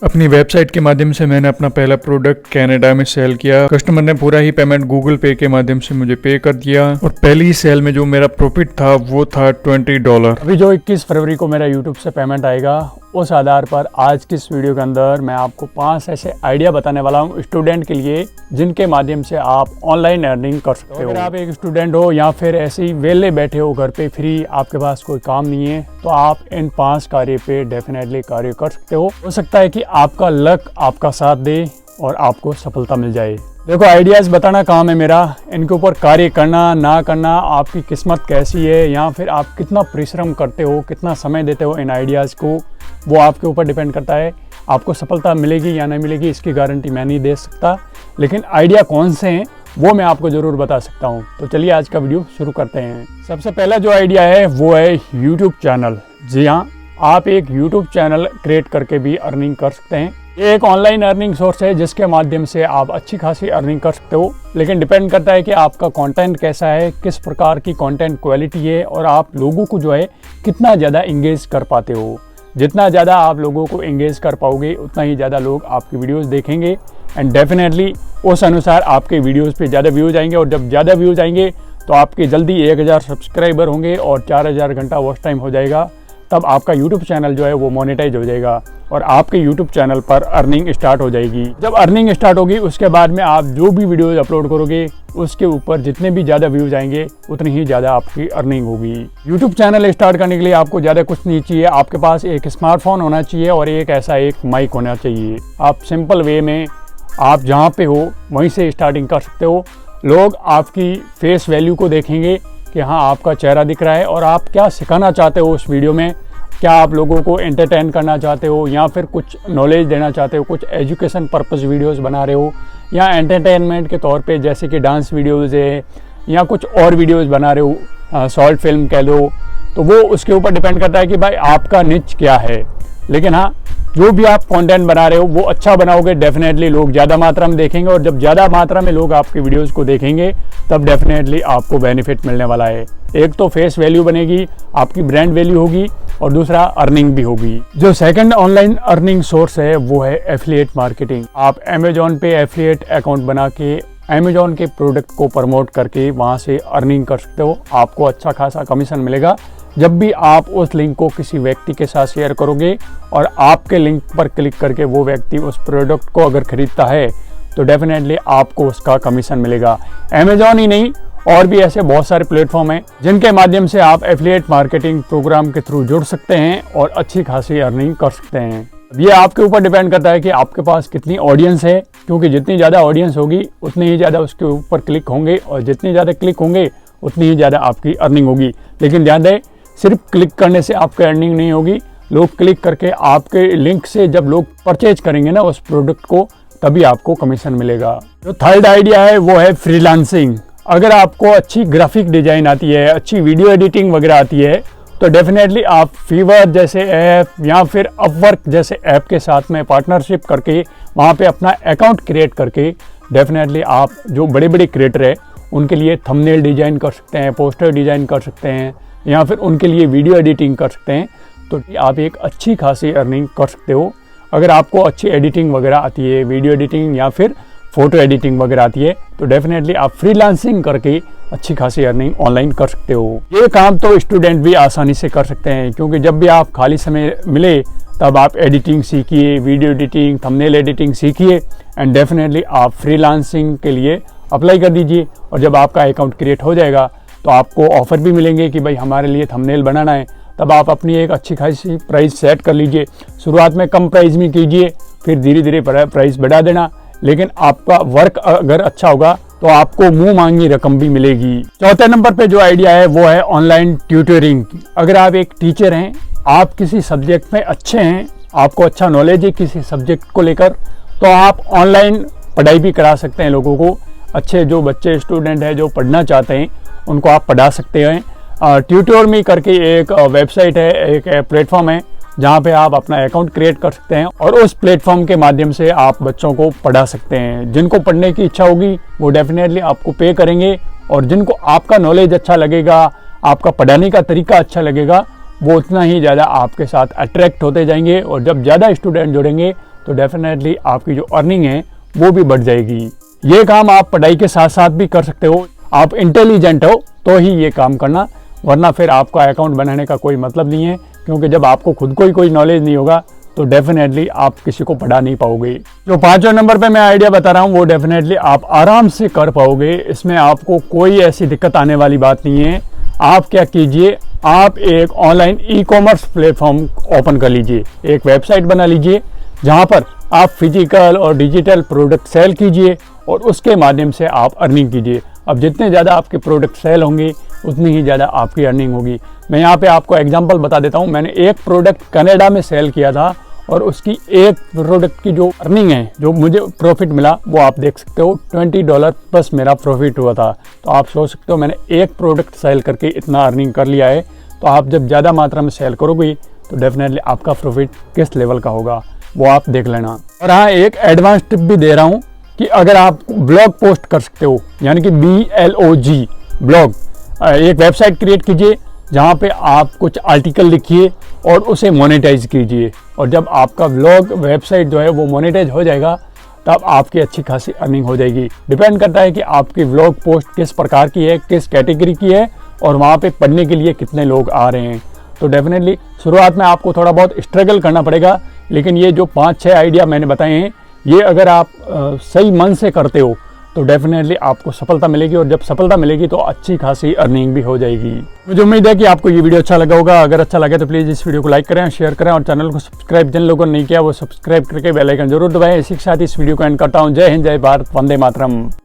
अपनी वेबसाइट के माध्यम से मैंने अपना पहला प्रोडक्ट कनाडा में सेल किया। कस्टमर ने पूरा ही पेमेंट गूगल पे के माध्यम से मुझे पे कर दिया और पहली सेल में जो मेरा प्रॉफिट था वो था $20। अभी जो 21 फरवरी को मेरा यूट्यूब से पेमेंट आएगा, उस आधार पर आज की इस वीडियो के अंदर मैं आपको 5 ऐसे आइडिया बताने वाला हूँ स्टूडेंट के लिए, जिनके माध्यम से आप ऑनलाइन अर्निंग कर सकते हो। अगर आप एक स्टूडेंट हो या फिर ऐसे ही वेले बैठे हो घर पे फ्री, आपके पास कोई काम नहीं है, तो आप इन 5 कार्य पे डेफिनेटली कार्य कर सकते हो सकता है कि आपका लक आपका साथ दे और आपको सफलता मिल जाए। देखो, आइडियाज़ बताना काम है मेरा, इनके ऊपर कार्य करना ना करना आपकी किस्मत कैसी है या फिर आप कितना परिश्रम करते हो, कितना समय देते हो इन आइडियाज़ को, वो आपके ऊपर डिपेंड करता है। आपको सफलता मिलेगी या नहीं मिलेगी इसकी गारंटी मैं नहीं दे सकता, लेकिन आइडिया कौन से हैं वो मैं आपको ज़रूर बता सकता हूँ। तो चलिए आज का वीडियो शुरू करते हैं। सबसे पहला जो आइडिया है वो है यूट्यूब चैनल। जी हाँ, आप एक यूट्यूब चैनल क्रिएट करके भी अर्निंग कर सकते हैं। ये एक ऑनलाइन अर्निंग सोर्स है जिसके माध्यम से आप अच्छी खासी अर्निंग कर सकते हो, लेकिन डिपेंड करता है कि आपका कंटेंट कैसा है, किस प्रकार की कंटेंट क्वालिटी है और आप लोगों को जो है कितना ज़्यादा इंगेज कर पाते हो। जितना ज़्यादा आप लोगों को इंगेज कर पाओगे उतना ही ज़्यादा लोग आपकी वीडियोस देखेंगे एंड डेफिनेटली उस अनुसार आपके वीडियोस पे ज़्यादा व्यूज़ आएंगे, और जब ज़्यादा व्यूज़ आएंगे तो आपके जल्दी 1000 सब्सक्राइबर होंगे और 4000 घंटा वॉच टाइम हो जाएगा। तब आपका यूट्यूब चैनल जो है वो मोनेटाइज हो जाएगा और आपके यूट्यूब चैनल पर अर्निंग स्टार्ट हो जाएगी। जब अर्निंग स्टार्ट होगी उसके बाद में आप जो भी वीडियोज अपलोड करोगे उसके ऊपर जितने भी ज़्यादा व्यूज आएंगे उतनी ही ज़्यादा आपकी अर्निंग होगी। यूट्यूब चैनल स्टार्ट करने के लिए आपको ज़्यादा कुछ नहीं चाहिए, आपके पास एक स्मार्टफोन होना चाहिए और एक ऐसा एक माइक होना चाहिए। आप सिंपल वे में आप जहाँ पे हो वहीं से स्टार्टिंग कर सकते हो। लोग आपकी फेस वैल्यू को देखेंगे कि हाँ आपका चेहरा दिख रहा है और आप क्या सिखाना चाहते हो उस वीडियो में। क्या आप लोगों को एंटरटेन करना चाहते हो या फिर कुछ नॉलेज देना चाहते हो, कुछ एजुकेशन पर्पस वीडियोस बना रहे हो या एंटरटेनमेंट के तौर पे जैसे कि डांस वीडियोस है या कुछ और वीडियोस बना रहे हो, शॉर्ट फिल्म कह लो, तो वो उसके ऊपर डिपेंड करता है कि भाई आपका निच क्या है। लेकिन हाँ, जो भी आप कंटेंट बना रहे हो वो अच्छा बनाओगे, डेफिनेटली लोग ज़्यादा मात्रा में देखेंगे और जब ज़्यादा मात्रा में लोग आपकी वीडियोस को देखेंगे तब डेफिनेटली आपको बेनिफिट मिलने वाला है। एक तो फेस वैल्यू बनेगी, आपकी ब्रांड वैल्यू होगी और दूसरा अर्निंग भी होगी। जो सेकंड ऑनलाइन अर्निंग सोर्स है वो है एफिलिएट मार्केटिंग। आप अमेजोन पे एफिलिएट अकाउंट बना के अमेजोन के प्रोडक्ट को प्रमोट करके वहाँ से अर्निंग कर सकते हो। आपको अच्छा खासा कमीशन मिलेगा जब भी आप उस लिंक को किसी व्यक्ति के साथ शेयर करोगे और आपके लिंक पर क्लिक करके वो व्यक्ति उस प्रोडक्ट को अगर खरीदता है तो डेफिनेटली आपको उसका कमीशन मिलेगा। अमेजोन ही नहीं, और भी ऐसे बहुत सारे प्लेटफॉर्म हैं जिनके माध्यम से आप एफिलिएट मार्केटिंग प्रोग्राम के थ्रू जुड़ सकते हैं और अच्छी खासी अर्निंग कर सकते हैं। ये आपके ऊपर डिपेंड करता है कि आपके पास कितनी ऑडियंस है, क्योंकि जितनी ज़्यादा ऑडियंस होगी उतनी ही ज़्यादा उसके ऊपर क्लिक होंगे और जितनी ज़्यादा क्लिक होंगे उतनी ही ज़्यादा आपकी अर्निंग होगी। लेकिन ध्यान दें, सिर्फ क्लिक करने से आपकी अर्निंग नहीं होगी। लोग क्लिक करके आपके लिंक से जब लोग परचेज करेंगे ना उस प्रोडक्ट को, तभी आपको कमीशन मिलेगा। जो थर्ड आइडिया है वो है फ्रीलांसिंग। अगर आपको अच्छी ग्राफिक डिजाइन आती है, अच्छी वीडियो एडिटिंग वगैरह आती है, तो डेफिनेटली आप फीवर जैसे ऐप या फिर अपवर्क जैसे ऐप के साथ में पार्टनरशिप करके वहाँ पे अपना अकाउंट क्रिएट करके डेफिनेटली आप जो बड़े बड़े क्रिएटर हैं उनके लिए थंबनेल डिजाइन कर सकते हैं, पोस्टर डिजाइन कर सकते हैं या फिर उनके लिए वीडियो एडिटिंग कर सकते हैं। तो आप एक अच्छी खासी अर्निंग कर सकते हो। अगर आपको अच्छी एडिटिंग वगैरह आती है, वीडियो एडिटिंग या फिर फ़ोटो एडिटिंग वगैरह आती है, तो डेफिनेटली आप फ्रीलांसिंग करके अच्छी खासी अर्निंग ऑनलाइन कर सकते हो। ये काम तो स्टूडेंट भी आसानी से कर सकते हैं, क्योंकि जब भी आप खाली समय मिले तब आप एडिटिंग सीखिए, वीडियो एडिटिंग, थंबनेल एडिटिंग सीखिए एंड डेफिनेटली आप फ्रीलांसिंग के लिए अप्लाई कर दीजिए। और जब आपका अकाउंट क्रिएट हो जाएगा तो आपको ऑफ़र भी मिलेंगे कि भाई हमारे लिए थंबनेल बनाना है, तब आप अपनी एक अच्छी खासी प्राइस सेट कर लीजिए। शुरुआत में कम प्राइस में कीजिए, फिर धीरे धीरे प्राइस बढ़ा देना, लेकिन आपका वर्क अगर अच्छा होगा तो आपको मुंह मांगी रकम भी मिलेगी। चौथे नंबर पे जो आइडिया है वो है ऑनलाइन ट्यूटरिंग। अगर आप एक टीचर हैं, आप किसी सब्जेक्ट में अच्छे हैं, आपको अच्छा नॉलेज है किसी सब्जेक्ट को लेकर, तो आप ऑनलाइन पढ़ाई भी करा सकते हैं लोगों को। अच्छे जो बच्चे स्टूडेंट हैं जो पढ़ना चाहते हैं उनको आप पढ़ा सकते हैं। ट्यूटोर मी करके एक वेबसाइट है, एक प्लेटफॉर्म है जहाँ पे आप अपना अकाउंट क्रिएट कर सकते हैं और उस प्लेटफॉर्म के माध्यम से आप बच्चों को पढ़ा सकते हैं। जिनको पढ़ने की इच्छा होगी वो डेफिनेटली आपको पे करेंगे, और जिनको आपका नॉलेज अच्छा लगेगा, आपका पढ़ाने का तरीका अच्छा लगेगा, वो उतना ही ज़्यादा आपके साथ अट्रैक्ट होते जाएंगे। और जब ज़्यादा स्टूडेंट जुड़ेंगे तो डेफिनेटली आपकी जो अर्निंग है वो भी बढ़ जाएगी। ये काम आप पढ़ाई के साथ साथ भी कर सकते हो। आप इंटेलिजेंट हो तो ही ये काम करना, वरना फिर आपका अकाउंट बनाने का कोई मतलब नहीं है, क्योंकि जब आपको खुद को ही कोई नॉलेज नहीं होगा तो डेफिनेटली आप किसी को पढ़ा नहीं पाओगे। जो 5वें नंबर पे मैं आइडिया बता रहा हूँ वो डेफिनेटली आप आराम से कर पाओगे। इसमें आपको कोई ऐसी दिक्कत आने वाली बात नहीं है। आप क्या कीजिए, आप एक ऑनलाइन ई-कॉमर्स प्लेटफॉर्म ओपन कर लीजिए, एक वेबसाइट बना लीजिए जहाँ पर आप फिजिकल और डिजिटल प्रोडक्ट सेल कीजिए और उसके माध्यम से आप अर्निंग कीजिए। अब जितने ज़्यादा आपके प्रोडक्ट सेल होंगे उतनी ही ज़्यादा आपकी अर्निंग होगी। मैं यहाँ पे आपको एग्जांपल बता देता हूँ। मैंने एक प्रोडक्ट कनाडा में सेल किया था और उसकी एक प्रोडक्ट की जो अर्निंग है, जो मुझे प्रॉफिट मिला, वो आप देख सकते हो $20 प्लस मेरा प्रॉफिट हुआ था। तो आप सोच सकते हो मैंने एक प्रोडक्ट सेल करके इतना अर्निंग कर लिया है। तो आप जब ज़्यादा मात्रा में सेल करोगे तो डेफिनेटली आपका प्रॉफिट किस लेवल का होगा वो आप देख लेना। और हाँ, एक एडवांस टिप भी दे रहा हूँ कि अगर आप ब्लॉग पोस्ट कर सकते हो, यानी कि BLOG ब्लॉग, एक वेबसाइट क्रिएट कीजिए जहाँ पे आप कुछ आर्टिकल लिखिए और उसे मोनेटाइज कीजिए। और जब आपका ब्लॉग वेबसाइट जो है वो मोनेटाइज हो जाएगा तब आपकी अच्छी खासी अर्निंग हो जाएगी। डिपेंड करता है कि आपकी ब्लॉग पोस्ट किस प्रकार की है, किस कैटेगरी की है और वहाँ पे पढ़ने के लिए कितने लोग आ रहे हैं। तो डेफिनेटली शुरुआत में आपको थोड़ा बहुत स्ट्रगल करना पड़ेगा, लेकिन ये जो 5-6 आइडिया मैंने बताए हैं, ये अगर आप सही मन से करते हो तो डेफिनेटली आपको सफलता मिलेगी। और जब सफलता मिलेगी तो अच्छी खासी अर्निंग भी हो जाएगी। मुझे उम्मीद है कि आपको ये वीडियो अच्छा लगा होगा। अगर अच्छा लगे तो प्लीज़ इस वीडियो को लाइक करें, शेयर करें और चैनल को सब्सक्राइब जिन लोगों ने नहीं किया वो सब्सक्राइब करके बेल आइकन जरूर दबाएं। इसी के साथ इस वीडियो को एंड करता हूँ। जय हिंद, जय भारत, वंदे मातरम।